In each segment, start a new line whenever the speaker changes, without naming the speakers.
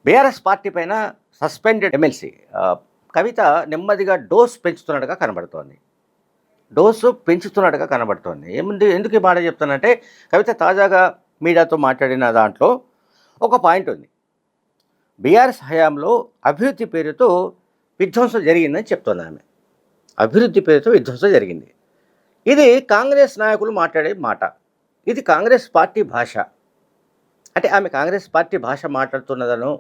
BRS party పైన suspended MLC కవిత నెమ్మదిగా dose పెంచుతున్నట్టుగా కనబడుతోంది. డోసు పెంచుతున్నట్టుగా కనబడుతోంది. ఎందుకు ఈ మాట చెప్తానంటే, కవిత తాజాగా మీడియాతో మాట్లాడిన దాంట్లో ఒక పాయింట్ ఉంది. బీఆర్ఎస్ హయాంలో అభివృద్ధి పేరుతో విధ్వంసం జరిగిందని చెప్తోంది ఆమె. అభివృద్ధి పేరుతో విధ్వంసం జరిగింది. ఇది కాంగ్రెస్ నాయకులు మాట్లాడే మాట. ఇది కాంగ్రెస్ పార్టీ భాష. అంటే ఆమె కాంగ్రెస్ పార్టీ భాష మాట్లాడుతున్నదనో,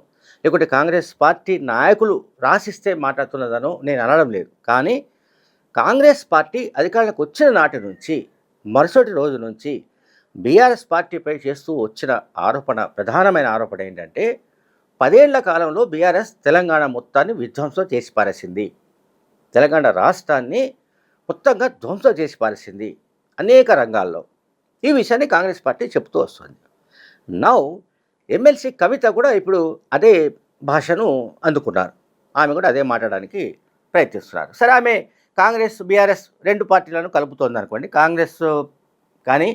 లేకుంటే కాంగ్రెస్ పార్టీ నాయకులు రాసిస్తే మాట్లాడుతున్నదనో నేను అనడం లేదు. కానీ కాంగ్రెస్ పార్టీ అధికారంలోకి వచ్చిన నాటి నుంచి మరుసటి రోజు నుంచి బీఆర్ఎస్ పార్టీపై చేస్తూ వచ్చిన ఆరోపణ, ప్రధానమైన ఆరోపణ ఏంటంటే 10 ఏళ్ల కాలంలో బీఆర్ఎస్ తెలంగాణ మొత్తాన్ని విధ్వంసం చేసి పారేసింది. తెలంగాణ రాష్ట్రాన్ని మొత్తంగా ధ్వంసం చేసి పారేసింది అనేక రంగాల్లో. ఈ విషయాన్ని కాంగ్రెస్ పార్టీ చెప్తూ వస్తుంది. నౌ ఎమ్మెల్సీ కవిత కూడా ఇప్పుడు అదే భాషను అందుకున్నారు. ఆమె కూడా అదే మాట్లాడడానికి ప్రయత్నిస్తున్నారు. సరే, ఆమె కాంగ్రెస్, బీఆర్ఎస్ 2 పార్టీలను కలుపుతోంది అనుకోండి. కాంగ్రెస్ కానీ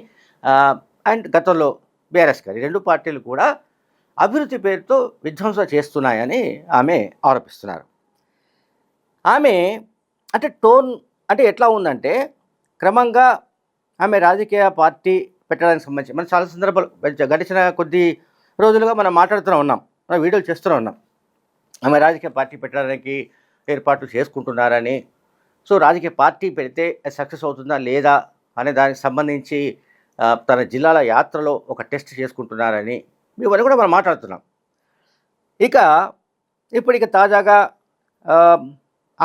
అండ్ గతంలో బీఆర్ఎస్ కానీ 2 పార్టీలు కూడా అభివృద్ధి పేరుతో విధ్వంసం చేస్తున్నాయని ఆమె ఆరోపిస్తున్నారు. ఆమె అంటే టోన్ అంటే ఎట్లా ఉందంటే, క్రమంగా ఆమె రాజకీయ పార్టీ పెట్టడానికి సంబంధించి మనం చాలా సందర్భాలు గడిచిన కొద్ది రోజులుగా మనం మాట్లాడుతూనే ఉన్నాం, మనం వీడియోలు చేస్తూనే ఉన్నాం. ఆమె రాజకీయ పార్టీ పెట్టడానికి ఏర్పాట్లు చేసుకుంటున్నారని, సో రాజకీయ పార్టీ పెడితే సక్సెస్ అవుతుందా లేదా అనే దానికి సంబంధించి తన జిల్లాల యాత్రలో ఒక టెస్ట్ చేసుకుంటున్నారని ఇవన్నీ కూడా మనం మాట్లాడుతున్నాం. ఇక తాజాగా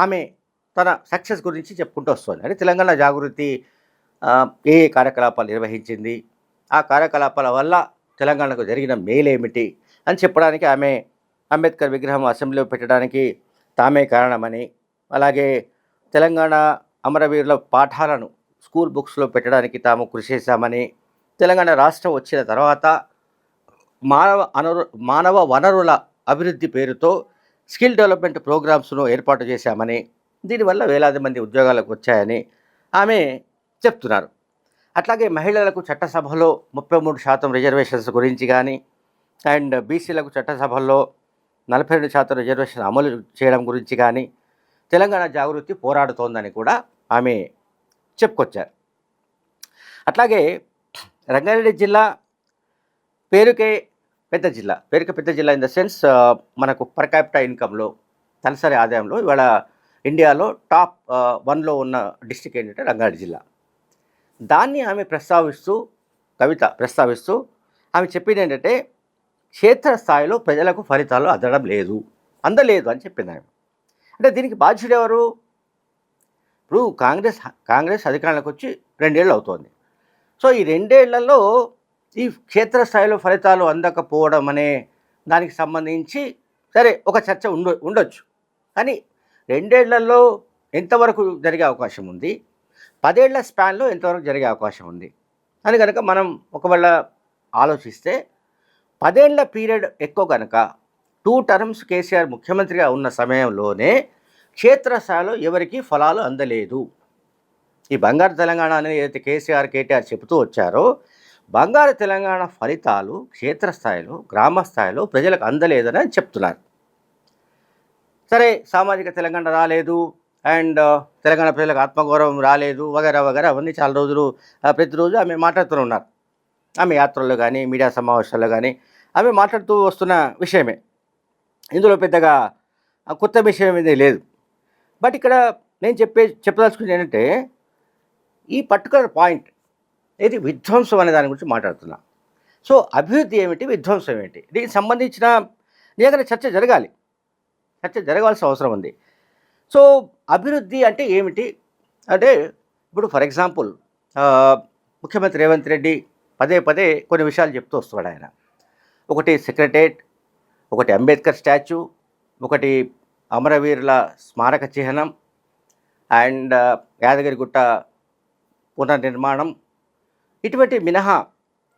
ఆమె తన సక్సెస్ గురించి చెప్పుకుంటూ వస్తుంది. అంటే తెలంగాణ జాగృతి ఏ కార్యకలాపాలు నిర్వహించింది, ఆ కార్యకలాపాల వల్ల తెలంగాణకు జరిగిన మేలేమిటి అని చెప్పడానికి ఆమె అంబేద్కర్ విగ్రహం అసెంబ్లీలో పెట్టడానికి తామే కారణమని, అలాగే తెలంగాణ అమరవీరుల పాఠాలను స్కూల్ బుక్స్లో పెట్టడానికి తాము కృషి చేశామని, తెలంగాణ రాష్ట్రం వచ్చిన తర్వాత మానవ వనరుల అభివృద్ధి పేరుతో స్కిల్ డెవలప్మెంట్ ప్రోగ్రామ్స్ను ఏర్పాటు చేశామని, దీనివల్ల వేలాది మంది ఉద్యోగాలకు వచ్చాయని ఆమె చెప్తున్నారు. అట్లాగే మహిళలకు చట్టసభలో 33% రిజర్వేషన్స్ గురించి కానీ, అండ్ బీసీలకు చట్టసభల్లో 42% రిజర్వేషన్ అమలు చేయడం గురించి కానీ తెలంగాణ జాగృతి పోరాడుతోందని కూడా ఆమె చెప్పుకొచ్చారు. అట్లాగే రంగారెడ్డి జిల్లా పేరుకే పెద్ద జిల్లా ఇన్ ద సెన్స్ మనకు పర్ క్యాపిటా ఇన్కంలో, తలసరి ఆదాయంలో ఇవాళ ఇండియాలో టాప్ 1లో ఉన్న డిస్ట్రిక్ట్ ఏంటంటే రంగారెడ్డి జిల్లా. దాన్ని ఆమె కవిత ప్రస్తావిస్తూ ఆమె చెప్పింది ఏంటంటే, క్షేత్రస్థాయిలో ప్రజలకు ఫలితాలు అందలేదు అని చెప్పింది ఆమె. అంటే దీనికి బాధ్యుడు ఎవరు? ఇప్పుడు కాంగ్రెస్ అధికారంలోకి వచ్చి 2 ఏళ్ళు అవుతోంది. సో ఈ 2 ఏళ్లలో ఈ క్షేత్రస్థాయిలో ఫలితాలు అందకపోవడం అనే దానికి సంబంధించి సరే ఒక చర్చ ఉండొచ్చు. కానీ 2 ఏళ్లలో ఎంతవరకు జరిగే అవకాశం ఉంది, 10 ఏళ్ల స్పాన్లో ఎంతవరకు జరిగే అవకాశం ఉంది అని కనుక మనం ఒకవేళ ఆలోచిస్తే, 10 ఏళ్ల పీరియడ్ ఎక్కువ కనుక 2 టర్మ్స్ కేసీఆర్ ముఖ్యమంత్రిగా ఉన్న సమయంలోనే క్షేత్రస్థాయిలో ఎవరికీ ఫలాలు అందలేదు. ఈ బంగారు తెలంగాణ అనేది ఏదైతే కేటీఆర్ చెబుతూ వచ్చారో, బంగారు తెలంగాణ ఫలితాలు క్షేత్రస్థాయిలో, గ్రామ స్థాయిలో ప్రజలకు అందలేదని చెప్తున్నారు. సరే, సామాజిక తెలంగాణ రాలేదు, అండ్ తెలంగాణ ప్రజలకు ఆత్మగౌరవం రాలేదు, వగైరా అవన్నీ చాలా రోజులు ప్రతిరోజు ఆమె మాట్లాడుతూ ఉన్నారు. ఆమె యాత్రల్లో కానీ, మీడియా సమావేశాల్లో కానీ ఆమె మాట్లాడుతూ వస్తున్న విషయమే. ఇందులో పెద్దగా కొత్త విషయం ఏమీ లేదు. బట్ ఇక్కడ నేను చెప్పదలుచుకుంది ఏంటంటే, ఈ పర్టికులర్ పాయింట్ ఇది విధ్వంసం అనే దాని గురించి మాట్లాడుతున్నా. సో అభివృద్ధి ఏమిటి, విధ్వంసం ఏమిటి, దీనికి సంబంధించిన నిజంగా చర్చ జరగాల్సిన అవసరం ఉంది. సో అభివృద్ధి అంటే ఏమిటి అంటే, ఇప్పుడు ఫర్ ఎగ్జాంపుల్ ముఖ్యమంత్రి రేవంత్ రెడ్డి పదే కొన్ని విషయాలు చెప్తూ వస్తున్నాడు ఆయన. ఒకటి సెక్రటేరియట్, ఒకటి అంబేద్కర్ స్టాచ్యూ, ఒకటి అమరవీరుల స్మారక చిహ్నం, అండ్ యాదగిరిగుట్ట పునర్నిర్మాణం, ఇటువంటి మినహా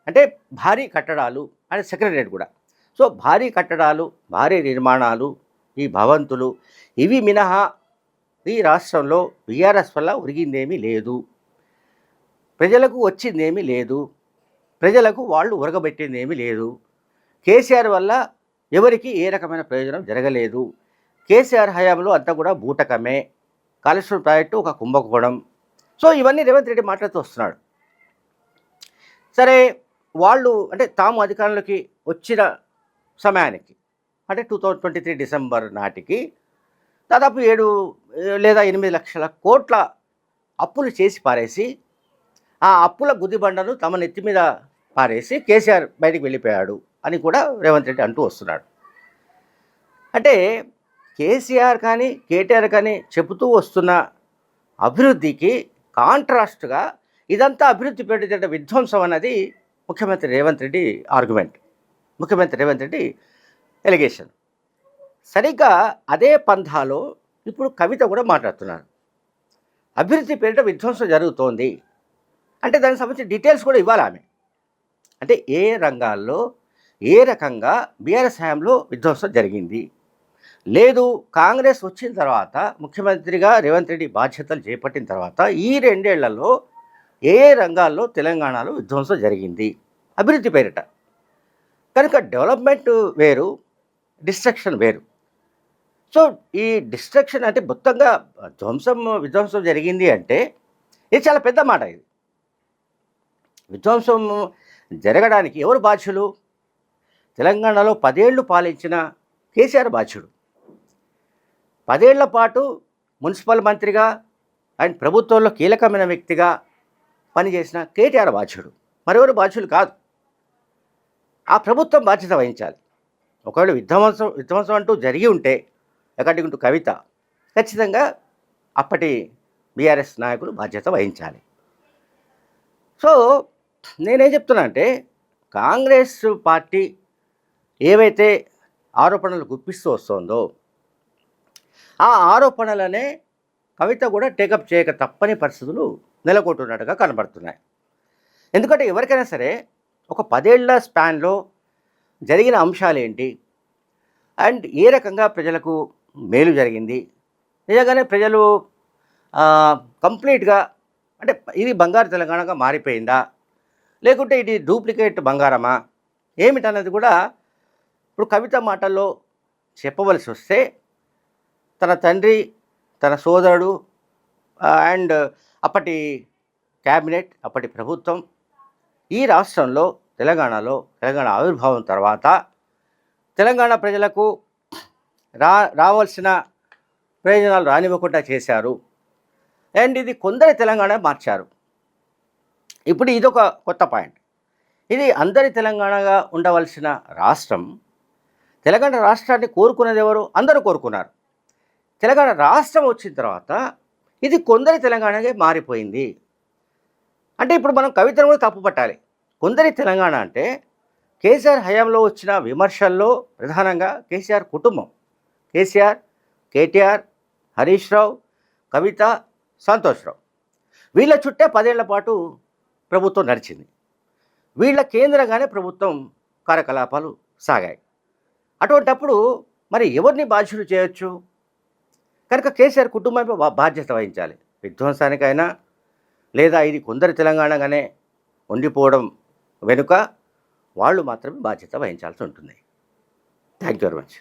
అంటే భారీ కట్టడాలు అండ్ సెక్రటేరియట్ కూడా. సో భారీ కట్టడాలు, భారీ నిర్మాణాలు, ఈ భవంతులు, ఇవి మినహా ఈ రాష్ట్రంలో బీఆర్ఎస్ వల్ల ఒరిగిందేమీ లేదు, ప్రజలకు వచ్చిందేమీ లేదు, ప్రజలకు వాళ్ళు ఉరగబెట్టిందేమీ లేదు. కేసీఆర్ వల్ల ఎవరికి ఏ రకమైన ప్రయోజనం జరగలేదు. కేసీఆర్ హయాంలో అంతా కూడా బూటకమే. కాళేశ్వరం ప్రాజెక్టు ఒక కుంభకోణం. సో ఇవన్నీ రేవంత్ రెడ్డి మాట్లాడుతూ వస్తున్నాడు. సరే, వాళ్ళు అంటే తాము అధికారంలోకి వచ్చిన సమయానికి అంటే 2023 డిసెంబర్ నాటికి దాదాపు 7 లేదా 8 లక్షల కోట్ల అప్పులు చేసి పారేసి, ఆ అప్పుల గుదిబండను తమ నెత్తి మీద పారేసి కేసీఆర్ బయటికి వెళ్ళిపోయాడు అని కూడా రేవంత్ రెడ్డి అంటూ వస్తున్నాడు. అంటే కేసీఆర్ కానీ కేటీఆర్ కానీ చెబుతూ వస్తున్న అభివృద్ధికి కాంట్రాస్ట్గా ఇదంతా అభివృద్ధి పేరిట విధ్వంసం అన్నది ముఖ్యమంత్రి రేవంత్ రెడ్డి ఆర్గ్యుమెంట్, ముఖ్యమంత్రి రేవంత్ రెడ్డి ఎలిగేషన్. సరిగ్గా అదే పంథాలో ఇప్పుడు కవిత కూడా మాట్లాడుతున్నారు. అభివృద్ధి పేరిట విధ్వంసం జరుగుతోంది అంటే దానికి సంబంధించిన డీటెయిల్స్ కూడా ఇవ్వాలి ఆమె. అంటే ఏ రంగాల్లో ఏ రకంగా బీఆర్ఎస్ హయాంలో విధ్వంసం జరిగింది, లేదు కాంగ్రెస్ వచ్చిన తర్వాత ముఖ్యమంత్రిగా రేవంత్ రెడ్డి బాధ్యతలు చేపట్టిన తర్వాత ఈ 2 ఏళ్లలో ఏ రంగాల్లో తెలంగాణలో విధ్వంసం జరిగింది అభివృద్ధి పేరిట. కనుక డెవలప్మెంట్ వేరు, డిస్ట్రక్షన్ వేరు. సో ఈ డిస్ట్రక్షన్ అంటే మొత్తంగా విధ్వంసం జరిగింది అంటే ఇది చాలా పెద్ద మాట. ఇది విధ్వంసం జరగడానికి ఎవరు బాధ్యులు? తెలంగాణలో 10 ఏళ్ళు పాలించిన కేసీఆర్ బాధ్యుడు. 10 ఏళ్ల పాటు మున్సిపల్ మంత్రిగా అండ్ ప్రభుత్వంలో కీలకమైన వ్యక్తిగా పనిచేసిన కేటీఆర్ బాధ్యుడు, మరెవరు బాధ్యులు కాదు. ఆ ప్రభుత్వం బాధ్యత వహించాలి. ఒకవేళ విధ్వంసం అంటూ జరిగి ఉంటే ఎక్కడికి కవిత ఖచ్చితంగా అప్పటి బీఆర్ఎస్ నాయకులు బాధ్యత వహించాలి. సో నేనేం చెప్తున్నా అంటే కాంగ్రెస్ పార్టీ ఏవైతే ఆరోపణలు గుప్పిస్తూ వస్తుందో ఆ ఆరోపణలనే కవిత కూడా టేకప్ చేయక తప్పని పరిస్థితులు నెలకొంటున్నట్టుగా కనబడుతున్నాయి. ఎందుకంటే ఎవరికైనా సరే ఒక 10 ఏళ్ల స్పాన్లో జరిగిన అంశాలు ఏంటి అండ్ ఏ రకంగా ప్రజలకు మేలు జరిగింది, నిజంగానే ప్రజలు కంప్లీట్గా అంటే ఇది బంగారు తెలంగాణగా మారిపోయిందా, లేకుంటే ఇది డూప్లికేట్ బంగారమా ఏమిటన్నది కూడా ఇప్పుడు కవిత మాటల్లో చెప్పవలసి వస్తే తన తండ్రి, తన సోదరుడు అండ్ అప్పటి క్యాబినెట్, అప్పటి ప్రభుత్వం ఈ రాష్ట్రంలో తెలంగాణ ఆవిర్భావం తర్వాత తెలంగాణ ప్రజలకు రావాల్సిన ప్రయోజనాలు రానివ్వకుండా చేశారు అండ్ ఇది కొందరి తెలంగాణ మార్చారు. ఇప్పుడు ఇదొక కొత్త పాయింట్. ఇది అందరి తెలంగాణగా ఉండవలసిన రాష్ట్రం, తెలంగాణ రాష్ట్రాన్ని కోరుకున్నది ఎవరు? అందరూ కోరుకున్నారు. తెలంగాణ రాష్ట్రం వచ్చిన తర్వాత ఇది కొందరి తెలంగాణగా మారిపోయింది. అంటే ఇప్పుడు మనం కవితను కూడా తప్పు పట్టాలి. కొందరి తెలంగాణ అంటే కేసీఆర్ హయాంలో వచ్చిన విమర్శల్లో ప్రధానంగా కేసీఆర్ కుటుంబం, కేసీఆర్, కేటీఆర్, హరీష్ రావు, కవిత, సంతోష్ రావు, వీళ్ళ చుట్టే 10 ఏళ్ల పాటు ప్రభుత్వం నడిచింది. వీళ్ళ కేంద్రంగానే ప్రభుత్వం కార్యకలాపాలు సాగాయి. అటువంటప్పుడు మరి ఎవరిని బాధ్యులు చేయొచ్చు? కనుక కేసీఆర్ కుటుంబం బాధ్యత వహించాలి. విధ్వంసానికైనా లేదా ఇది కొందరి తెలంగాణగానే ఉండిపోవడం వెనుక వాళ్ళు మాత్రమే బాధ్యత వహించాల్సి ఉంటుంది. Thank you very much.